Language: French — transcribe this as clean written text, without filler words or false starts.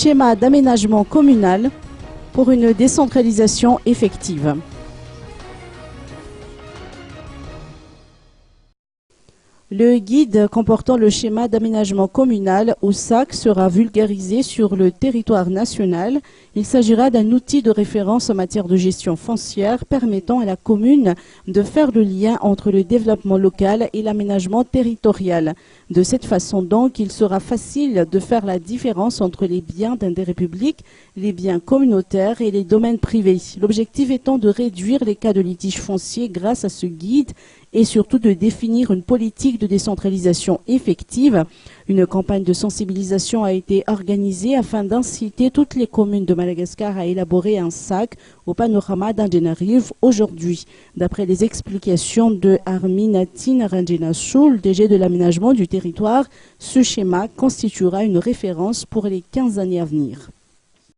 schéma d'aménagement communal pour une décentralisation effective. Le guide comportant le schéma d'aménagement communal ou SAC sera vulgarisé sur le territoire national. Il s'agira d'un outil de référence en matière de gestion foncière permettant à la commune de faire le lien entre le développement local et l'aménagement territorial. De cette façon donc, il sera facile de faire la différence entre les biens d'intérêt public, les biens communautaires et les domaines privés. L'objectif étant de réduire les cas de litige foncier grâce à ce guide et surtout de définir une politique de décentralisation effective. Une campagne de sensibilisation a été organisée afin d'inciter toutes les communes de Madagascar à élaborer un SAC au panorama d'Andenarive aujourd'hui. D'après les explications de Arminatine Randjena-Soul, DG de l'aménagement du territoire, ce schéma constituera une référence pour les 15 années à venir.